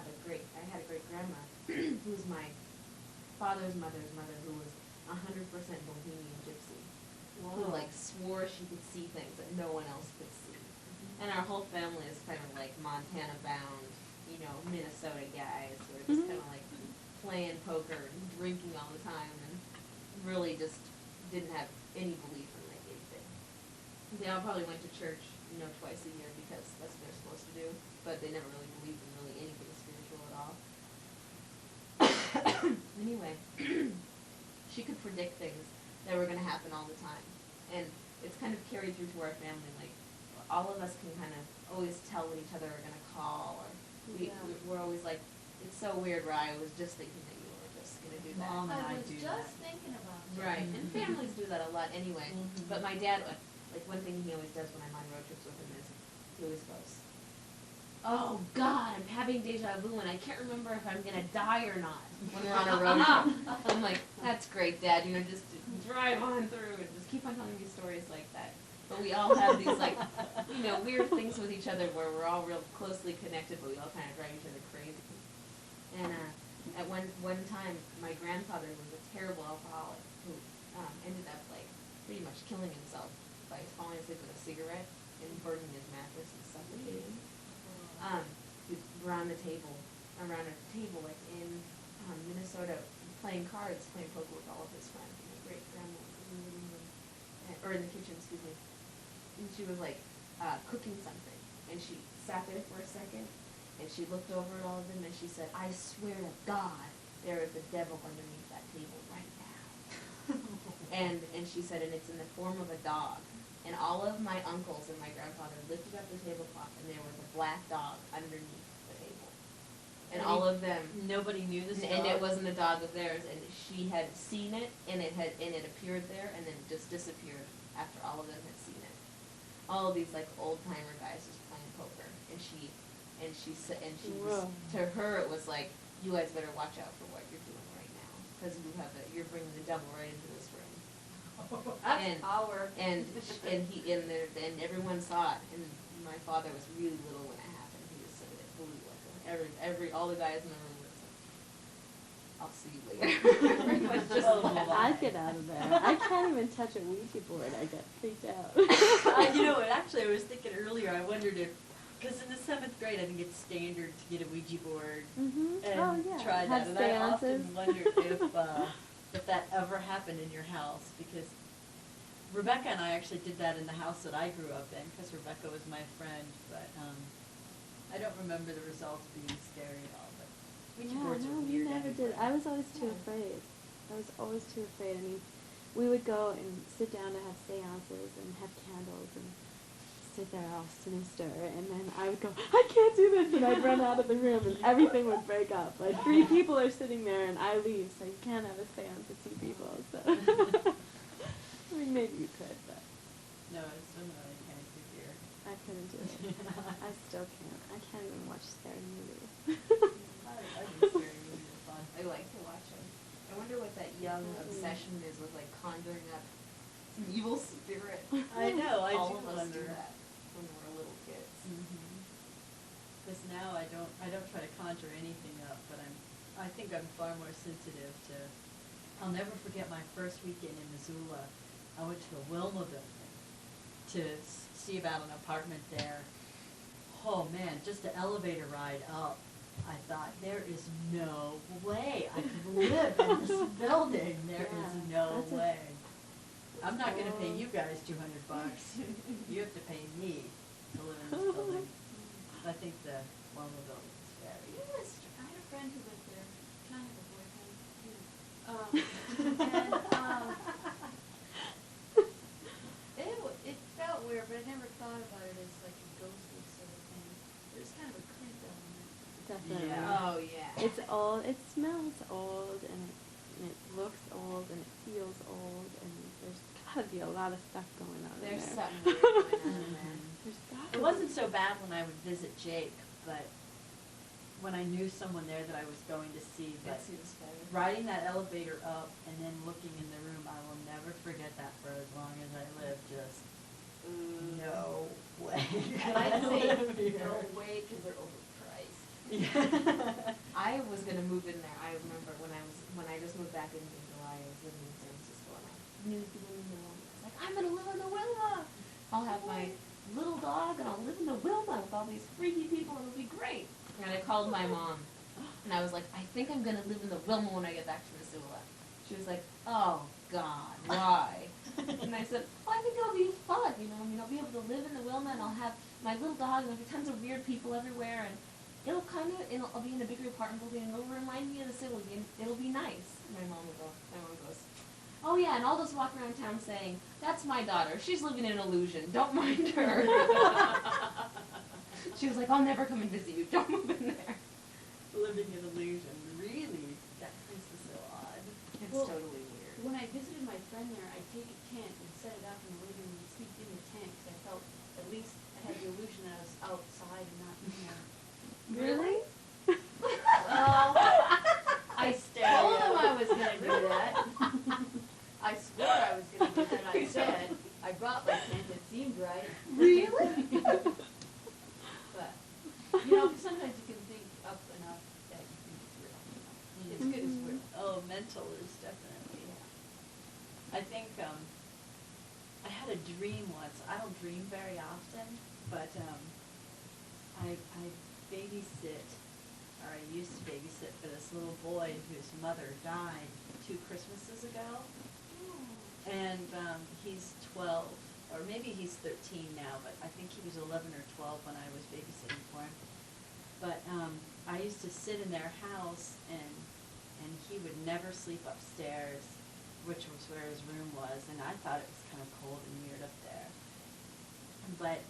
I had a great grandma who was my father's mother's mother, who was 100% Bohemian gypsy, who like swore she could see things that no one else could see. And our whole family is kind of like Montana bound, you know, Minnesota guys who are just kind of like playing poker and drinking all the time and really just didn't have any belief in like anything. They all probably went to church, you know, twice a year because that's what they're supposed to do, but they never really believed in really anything spiritual at all. Anyway, she could predict things that were going to happen all the time. And it's kind of carried through to our family. Like, all of us can kind of always tell when each other are going to call. Or we're always like, it's so weird, Rye, I was just thinking that you were just going to do that. Mom and I was just thinking about it. Right, and families do that a lot anyway. But my dad, like one thing he always does when I'm on road trips with him is he always goes, oh God, I'm having deja vu and I can't remember if I'm gonna die or not when we're on a road trip. I'm like, that's great, Dad, you know, just drive on through and just keep on telling me stories like that. But we all have these like, you know, weird things with each other where we're all real closely connected, but we all kind of drive each other crazy. And at one time, my grandfather was a terrible alcoholic who ended up like pretty much killing himself by falling asleep with a cigarette and burning his mattress and suffocating. Around a table like in Minnesota, playing cards, playing poker with all of his friends. And my great grandma was in the living room, or in the kitchen, excuse me, and she was like cooking something, and she sat there for a second, and she looked over at all of them, and she said, "I swear to God, there is a devil underneath that table right now." and she said, and it's in the form of a dog. And all of my uncles and my grandfather lifted up the tablecloth, and there was a black dog underneath the table. And all of them. Nobody knew this dog? And it wasn't a dog of theirs, and she had seen it, and it appeared there, and then it just disappeared after all of them had seen it. All of these like old timer guys just playing poker, and she was, to her it was like, you guys better watch out for what you're doing right now, because you're bringing the devil right into this room. That's power. And everyone saw it. And my father was really little when it happened. He just said it blew like all the guys in the room were like, "I'll see you later." I'd get out of there. I can't even touch a Ouija board. I get freaked out. You know what? Actually, I was thinking earlier. I wondered if, because in the 7th grade, I think it's standard to get a Ouija board and try that. Have and seances. I often wondered if that ever happened in your house, because Rebecca and I actually did that in the house that I grew up in, because Rebecca was my friend, but I don't remember the results being scary at all, but Ouija boards are we weird. never did. I was always too afraid. I mean, we would go and sit down to have seances and have candles and sit there all sinister, and then I would go, I can't do this, and I'd run out of the room, and everything would break up. Like 3 people are sitting there, and I leave, so you can't have a seance with 2 people. So. I mean, maybe you could, but No, it's still not any kind of fear. I couldn't do it. I still can't. I can't even watch scary movies. I do scary movies are fun. I like to watch them. I wonder what that young obsession is with like conjuring up some evil spirit. I know, I All do of us do wonder. that when we're little kids. Because now I don't try to conjure anything up, but I think I'm far more sensitive to. I'll never forget my first weekend in Missoula. I went to the Wilma building to see about an apartment there. Oh man, just the elevator ride up. I thought, there is no way I could live in this building. There is no way. I'm not going to pay you guys $200. You have to pay me to live in this building. I think the Wilma building is very. I had a friend who lived there. Kind of a boyfriend. It felt weird, but I never thought about it as like a ghostly sort of thing. There's kind of a creep element. Definitely. Yeah. Oh yeah. It's old. It smells old, and it looks old, and it feels old, and there's gotta be a lot of stuff going on There's there. something weird going on there. There's gotta It wasn't so bad when I would visit Jake, but when I knew someone there that I was going to see, but That seems better. riding that elevator up and then looking in the room, I will never forget that for as long as I live. Just no way. I'd say live here. no way because they're overpriced. Yeah. I was gonna move in there. I remember when I just moved back in July. I was living in San Francisco, and I knew the women in the Wilma. I was like, I'm gonna live in the Wilma. I'll have my little dog, and I'll live in the Wilma with all these freaky people, and it'll be great. And I called my mom, and I was like, I think I'm gonna live in the Wilma when I get back to Missoula. She was like, oh God, why? And I said, well, I think it'll be fun, you know. I mean, I'll be able to live in the Wilma, and I'll have my little dog, and there'll be tons of weird people everywhere, and I'll be in a bigger apartment building, and it'll remind me of the city, and it'll be nice. My mom goes, oh yeah, and I'll just walk around town saying, that's my daughter, she's living in an illusion, don't mind her. She was like, I'll never come and visit you, don't move in there. Living in illusion, really? That place is so odd. It's Well, totally weird. When I visited my friend there, I'd take a tent and set it up in the living room and sleep in the tent because I felt at least I had the illusion that I was outside and not in there. Really? Well, I Hysteria. told him I was gonna do that. I swore I was gonna do that. I said, I brought my tent, it seemed right. Really? But, you know, sometimes you can think up enough that you think it's real. You know? It's good as real. Oh, mental is definitely. I think I had a dream once. I don't dream very often, but I babysit, or I used to babysit for this little boy whose mother died 2 Christmases ago. And he's 12, or maybe he's 13 now, but I think he was 11 or 12 when I was babysitting for him. But I used to sit in their house, and he would never sleep upstairs, which was where his room was, and I thought it was kind of cold and weird up there. But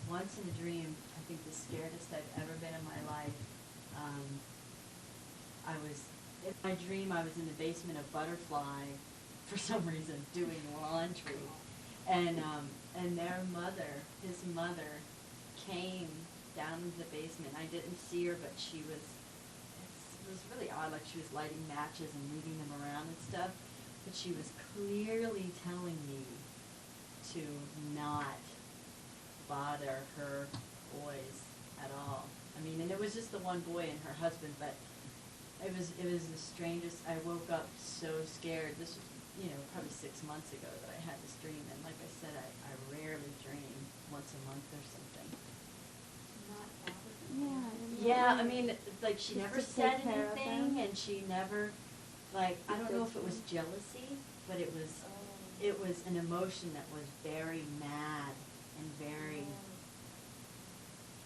once in a dream, I think the scariest I've ever been in my life, in my dream I was in the basement of Butterfly, for some reason, doing laundry. And his mother came down into the basement. I didn't see her, but it was really odd, like she was lighting matches and moving them around and stuff. But she was clearly telling me to not bother her boys at all. I mean, and it was just the one boy and her husband, but it was the strangest. I woke up so scared. This was, probably 6 months ago that I had this dream, and like I said, I rarely dream once a month or something. Not bothered. Yeah. Yeah, I mean, like she Just never to said take care of anything, them. and she never, like, I don't know if it was jealousy, but it was an emotion that was very mad and very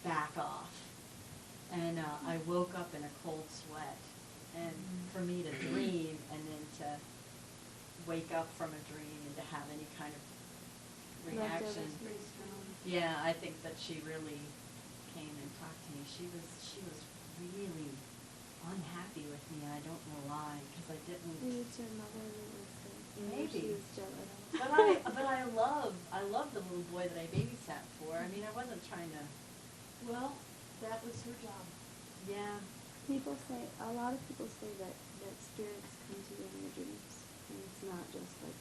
back off. And I woke up in a cold sweat, and for me to dream and then to wake up from a dream and to have any kind of reaction. Leftovers. Pretty strong. Yeah, I think that she really came and talked to me. She was really unhappy with me, and I don't know why, because I didn't. Maybe it's your mother that was Maybe. She was jealous. But I love the little boy that I babysat for. I mean, I wasn't trying to. Well, that was her job. Yeah. A lot of people say that spirits come to you in your dreams, and it's not just like,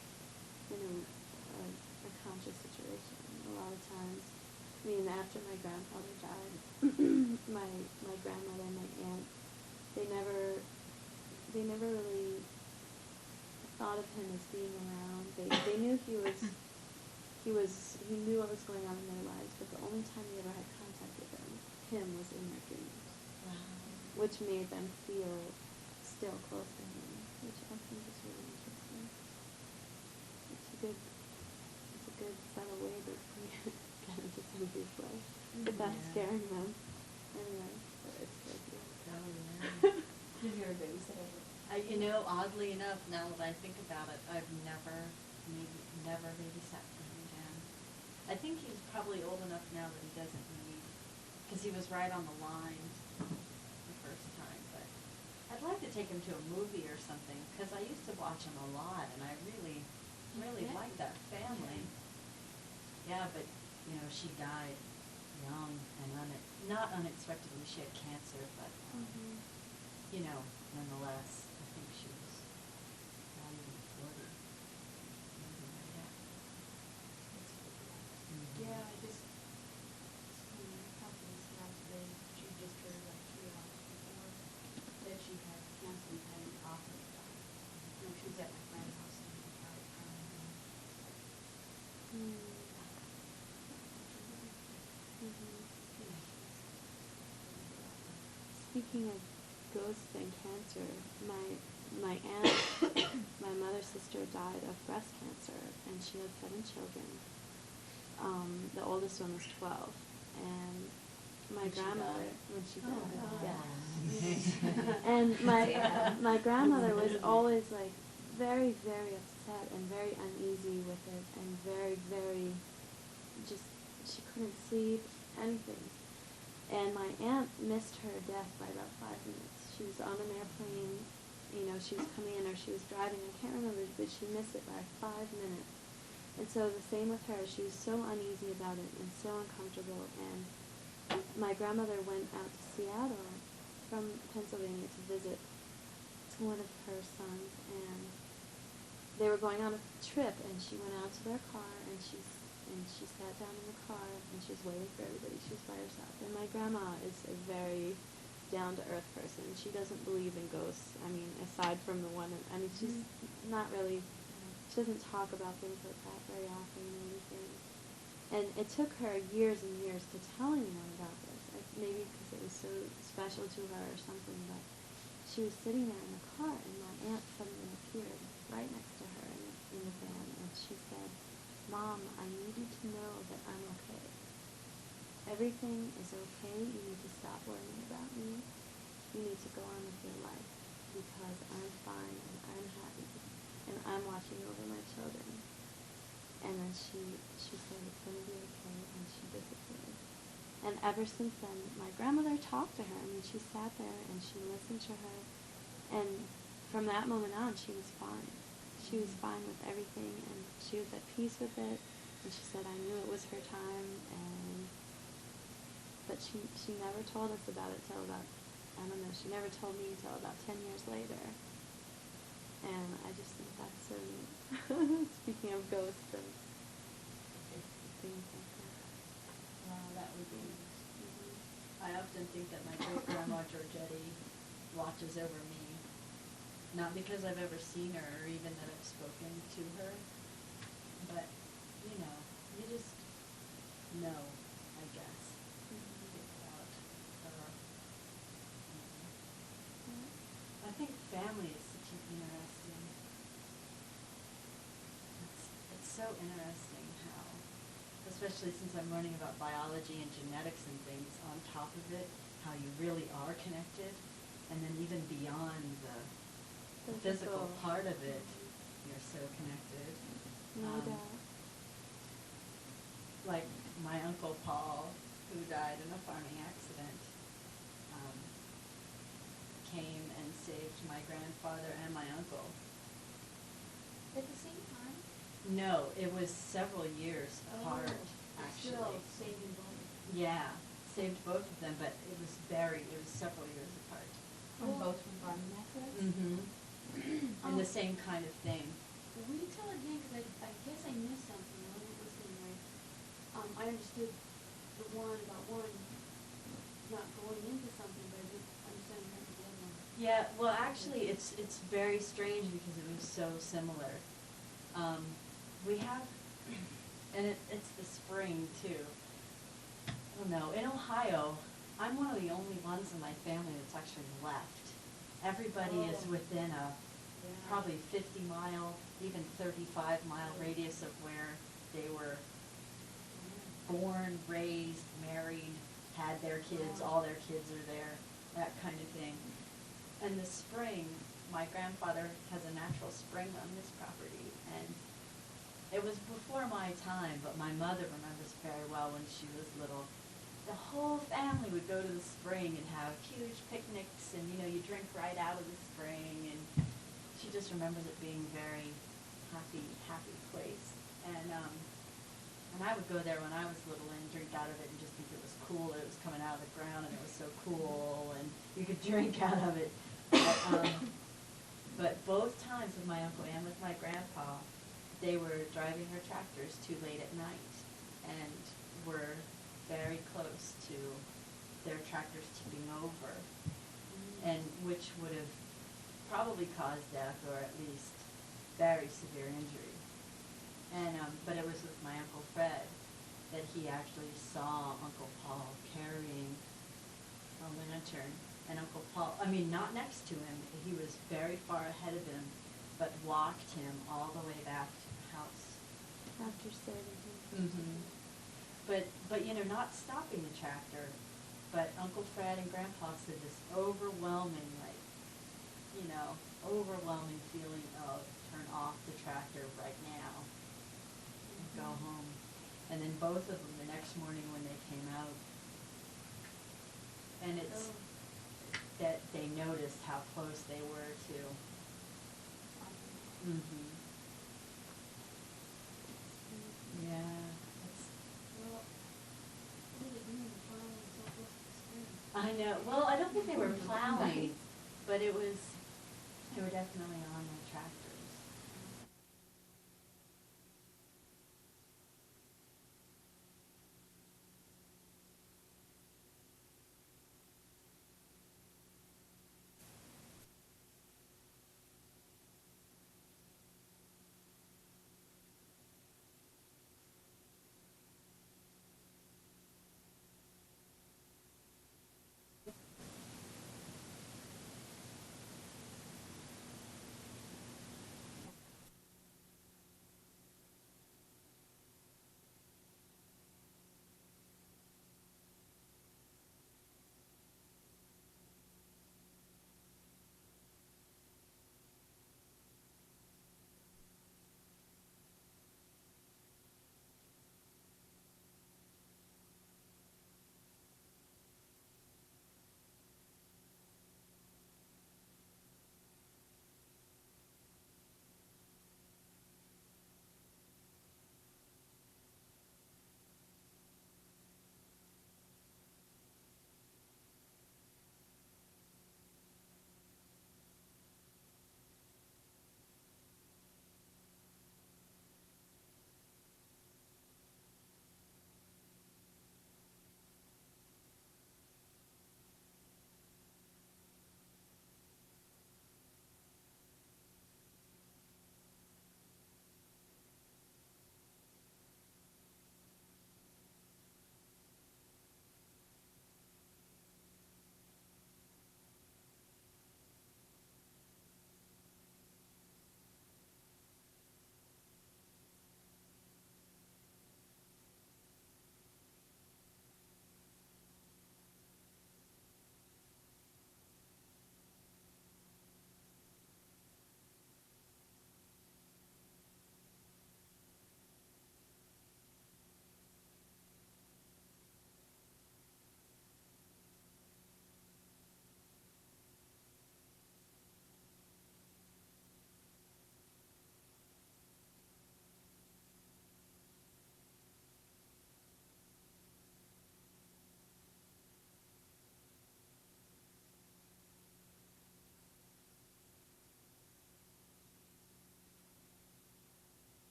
a conscious situation. A lot of times, after my grandfather died, my grandmother and my aunt, they never really thought of him as being around. They knew he knew what was going on in their lives, but the only time they ever had contact with him was in their dreams, which made them feel still close to him, which I think is really interesting. It's a good subtle way to get into somebody's life without scaring them. Anyway, but it's so good. Oh, yeah. Did you ever babysit ever? Oddly enough, now that I think about it, I've never babysat for him again. I think he's probably old enough now that he doesn't need, because he was right on the line the first time. But I'd like to take him to a movie or something, because I used to watch him a lot, and I really liked that family. Yeah, but she died young and not unexpectedly. She had cancer, but nonetheless, I think she was not even 40. Maybe like that. Yeah, I just, talked to this gal today, she just turned like 3 She's at my friend's house in Arlington. Mm. Mhm. Speaking of ghosts and cancer, my aunt, my mother's sister died of breast cancer, and she had 7 children. The oldest one was 12, and my When she grandmother, died? when she Oh, died, God. yeah. And my Yeah. my grandmother was always like very, very upset and very uneasy with it, and very, very just, she couldn't sleep, anything. And my aunt missed her death by about 5 minutes. She was on an airplane, you know, she was coming in or she was driving, I can't remember, but she missed it by 5 minutes. And so the same with her, she was so uneasy about it and so uncomfortable. And my grandmother went out to Seattle from Pennsylvania to visit one of her sons, and they were going on a trip, and she went out to their car, and she sat down in the car, and she was waiting for everybody. She was by herself. And my grandma is a very down-to-earth person. She doesn't believe in ghosts. I mean, aside from the one, I mean, she's not really, she doesn't talk about things like that very often or anything. And it took her years and years to tell anyone about this. Maybe because it was so special to her or something, but she was sitting there in the car, and my aunt suddenly appeared right next to her in the van, and she said, "Mom, I need you to know that I'm okay. Everything is okay. You need to stop worrying about me. You need to go on with your life, because I'm fine and I'm happy, and I'm watching over my children." And then she said, "It's going to be okay," and she disappeared. And ever since then, my grandmother talked to her. I mean, she sat there and she listened to her, and from that moment on, she was fine. She was fine with everything, and she was at peace with it. And she said, "I knew it was her time," but she never told us about it till about, I don't know, she never told me until about 10 years later. And I just think that's so neat. Speaking of ghosts and things like that. Wow, that would be. Mhm. I often think that my great grandma Georgetti watches over me, not because I've ever seen her or even that I've spoken to her, but you know, you just know, I guess, about her. I think family is such an interesting. It's so interesting how, especially since I'm learning about biology and genetics and things, on top of it, how you really are connected, and then even beyond the physical part of it, you're so connected. No doubt. Like my Uncle Paul, who died in a farming accident, came and saved my grandfather and my uncle. At the same time? No, it was several years apart, actually. Still saving both. Yeah, saved both of them, but it was several years apart. From both from farming accidents? Mm-hmm. And the same kind of thing. Will you tell again, because I guess I missed something, I wasn't listening right. I understood the one about one not going into something, but I didn't understand the other one. Yeah, well, actually, it's very strange because it was so similar. We have, and it's the spring too. I don't know. In Ohio, I'm one of the only ones in my family that's actually left. Everybody is within a probably 50-mile, even 35-mile radius of where they were born, raised, married, had their kids, all their kids are there, that kind of thing. And the spring, my grandfather has a natural spring on his property, and it was before my time, but my mother remembers very well when she was little. The whole family would go to the spring and have huge picnics, and you drink right out of the spring, and she just remembers it being a very happy place. And I would go there when I was little and drink out of it and just think it was cool. It was coming out of the ground and it was so cool, and you could drink out of it. But both times with my uncle and with my grandpa, they were driving their tractors too late at night and were very close to their tractors tipping over, and which would have probably caused death, or at least very severe injury. And, but it was with my Uncle Fred that he actually saw Uncle Paul carrying a lantern. And Uncle Paul, I mean, not next to him, he was very far ahead of him, but walked him all the way back to the house. After serving him. Mm-hmm. But you know, not stopping the tractor, but Uncle Fred and Grandpa said this overwhelming, like, you know, overwhelming feeling of turn off the tractor right now and go home. And then both of them the next morning when they came out, and it's that they noticed how close they were to. Mm-hmm. Yeah. It's, Well, what did it mean to follow so close to the stream? I know. Well, I don't think they were plowing, but it was. They were definitely on the tractor.